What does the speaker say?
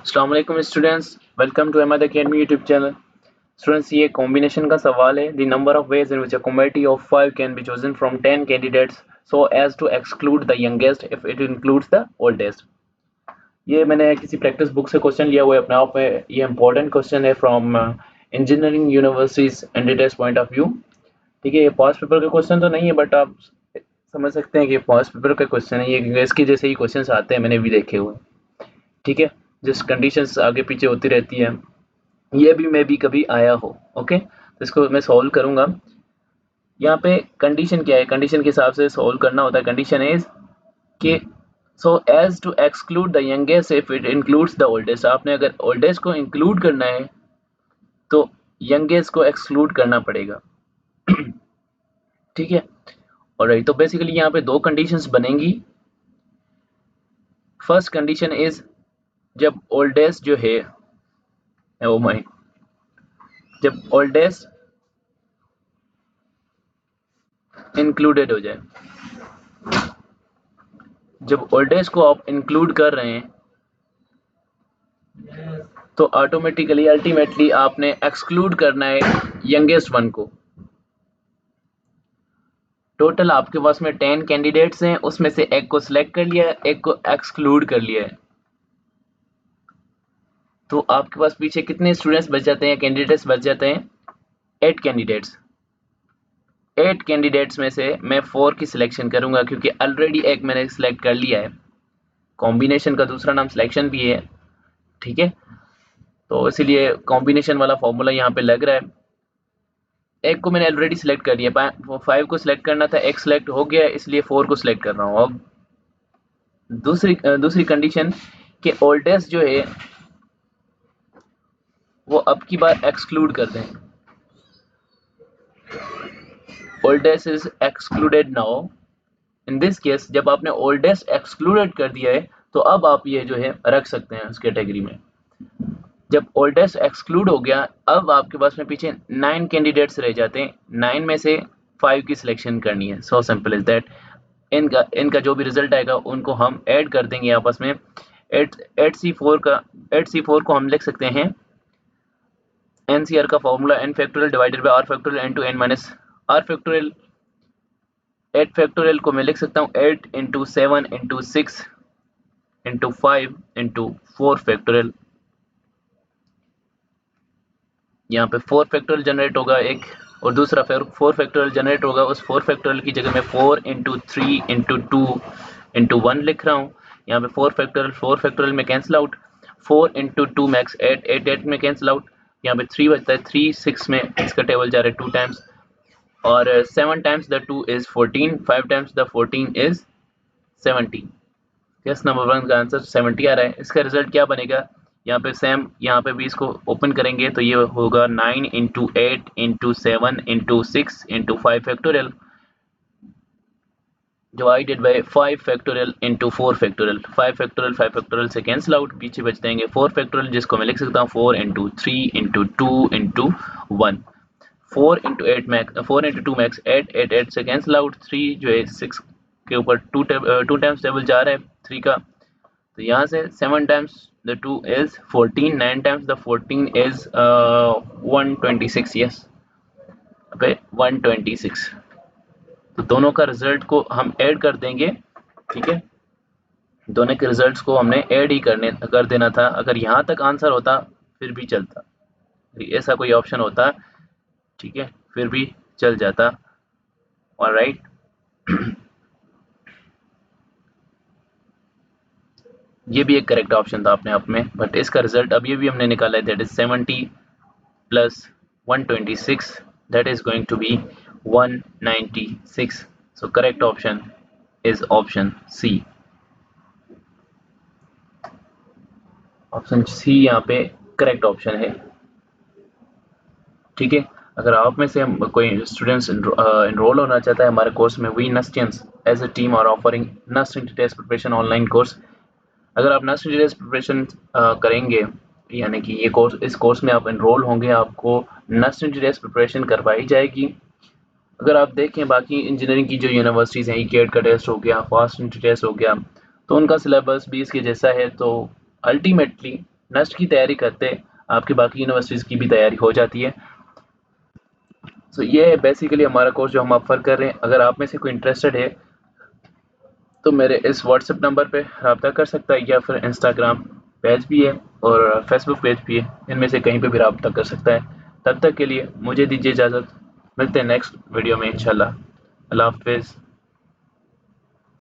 अस्सलाम वालेकुम students, welcome to Ahmad academy YouTube channel. Students, ये कॉम्बिनेशन का सवाल है। The number of ways in which a committee of 5 can be chosen from 10 candidates so as to exclude the youngest if it includes the oldest. ये मैंने किसी practice book से question लिया हुआ है अपने आप में। ये इंपॉर्टेंट क्वेश्चन है from engineering universities and test point of view. ठीक है, ये पास्ट पेपर का क्वेश्चन तो नहीं है, बट आप समझ सकते हैं कि पास्ट पेपर का क्वेश्चन है ये। इसके जैसे ही क्वेश्चन आते हैं, मैंने भी देखे हुए। ठीक है, जिस कंडीशंस आगे पीछे होती रहती है, ये भी मैं भी कभी आया हो। ओके, तो इसको मैं सॉल्व करूंगा। यहाँ पे कंडीशन क्या है, कंडीशन के हिसाब से सॉल्व करना होता है। कंडीशन इज कि so as to exclude the youngest if it includes the oldest. आपने अगर ओल्डेस्ट को इंक्लूड करना है तो यंगेस्ट को एक्सक्लूड करना पड़ेगा। ठीक है, और तो बेसिकली यहाँ पे दो कंडीशंस बनेंगी। फर्स्ट कंडीशन इज जब ओल्डेस्ट जो है, ओ माय, जब ओल्डेस्ट इंक्लूडेड हो जाए, जब ओल्डेस्ट को आप इंक्लूड कर रहे हैं तो ऑटोमेटिकली अल्टीमेटली आपने एक्सक्लूड करना है यंगेस्ट वन को। टोटल आपके पास में 10 कैंडिडेट्स हैं, उसमें से एक को सिलेक्ट कर लिया है, एक को एक्सक्लूड कर लिया है। तो आपके पास पीछे कितने स्टूडेंट्स बच जाते हैं, कैंडिडेट्स बच जाते हैं? 8 कैंडिडेट्स। 8 कैंडिडेट्स में से मैं 4 की सिलेक्शन करूंगा, क्योंकि ऑलरेडी एक मैंने सिलेक्ट कर लिया है। कॉम्बिनेशन का दूसरा नाम सिलेक्शन भी है। ठीक है, तो इसीलिए कॉम्बिनेशन वाला फॉर्मूला यहाँ पे लग रहा है। एक को मैंने ऑलरेडी सिलेक्ट कर लिया, 5 को सिलेक्ट करना था, एक सिलेक्ट हो गया, इसलिए 4 को सिलेक्ट कर रहा हूँ। अब दूसरी कंडीशन कि ओल्डेस्ट जो है वो अब की बार एक्सक्लूड कर दें। Oldest is excluded now. In this case जब आपने ओल्डेस्ट एक्सक्लूडेड कर दिया है तो अब आप ये जो है रख सकते हैं उस कैटेगरी में। जब ओल्डेस्ट एक्सक्लूड हो गया, अब आपके पास में पीछे 9 कैंडिडेट्स रह जाते हैं। 9 में से 5 की सिलेक्शन करनी है। So simple is that. इनका जो भी रिजल्ट आएगा उनको हम ऐड कर देंगे आपस में। 8C4 को हम लिख सकते हैं NCR का formula n factorial divided by r factorial into n minus r factorial. 8 factorial को मैं लिख सकता हूँ 8 into 7 into 6 into 5 into 4 factorial. यहाँ पे 4 फैक्टोरियल जनरेट होगा एक, और दूसरा 4 फैक्टोरियल जनरेट होगा। उस 4 फैक्टोरियल की जगह मैं 4 इंटू 3 इंटू 2 इंटू 1 लिख रहा हूँ। यहाँ पे 4 फैक्टोरियल में कैंसिल आउट। 4 इंटू 2 मैक्स 8, 8 में कैंसिल आउट। यहाँ पे 3 बचता है, 3 6 में इसका टेबल जा रहा है 2 टाइम्स, और 7 times the 2 is 14, 5 times the 14 is 70। Yes, number 1 का आंसर 70 आ रहा है। इसका रिजल्ट क्या बनेगा? यहाँ पे सेम, यहाँ पे भी इसको ओपन करेंगे तो ये होगा 9 into 8 into 7 into 6 into 5 factorial divided by 5 factorial into 4 factorial. 5 factorial से कैंसिल आउट, पीछे बच जाएंगे 4 फैक्टोरियल, जिसको मैं लिख सकता हूँ 4 into 3 into 2 into 1। 4 into 8 max, 4 into 2 max 8, 8 से कैंसिल आउट। 3 जो है 6 के ऊपर 2 टाइम्स टेबल जा रहा है 3 का, तो यहाँ से 7 times the 2 is 14, 9 times the 14 is 126। Yes, पे 126। तो दोनों का रिजल्ट को हम ऐड कर देंगे। ठीक है, दोनों के रिजल्ट्स को हमने ऐड ही कर देना था। अगर यहाँ तक आंसर होता फिर भी चलता, ऐसा कोई ऑप्शन होता, ठीक है, फिर भी चल जाता। ऑलराइट, ये भी एक करेक्ट ऑप्शन था अपने आप में, बट इसका रिजल्ट अब ये भी हमने निकाला है, that is 70 plus 126, that is going to be 196. So correct option is option C. Option C यहाँ पे करेक्ट ऑप्शन है। ठीक है, अगर आप में से कोई स्टूडेंट्स इनरोल होना चाहता है हमारे कोर्स में, we Nurstians as a team are offering nursing test preparation online course. अगर आप नर्सिंग टेस्ट प्रिपरेशन करेंगे, यानी कि ये कोर्स, इस कोर्स में आप इनरोल होंगे, आपको नर्सिंग टेस्ट प्रिपरेशन करवाई जाएगी। अगर आप देखें बाकी इंजीनियरिंग की जो यूनिवर्सिटीज़ हैं, ईकेट का टेस्ट हो गया, फास्ट टेस्ट हो गया, तो उनका सिलेबस भी इसके जैसा है। तो अल्टीमेटली नेक्स्ट की तैयारी करते आपकी बाकी यूनिवर्सिटीज़ की भी तैयारी हो जाती है। सो ये है बेसिकली हमारा कोर्स जो हम ऑफर कर रहे हैं। अगर आप में से कोई इंटरेस्टेड है तो मेरे इस व्हाट्सएप नंबर पे रब्ता कर सकता है, या फिर इंस्टाग्राम पेज भी है और फेसबुक पेज भी है, इनमें से कहीं पे भी रब्ता कर सकता है। तब तक के लिए मुझे दीजिए इजाज़त, मिलते हैं नेक्स्ट वीडियो में इंशाल्लाह। अल्लाह हाफिज़।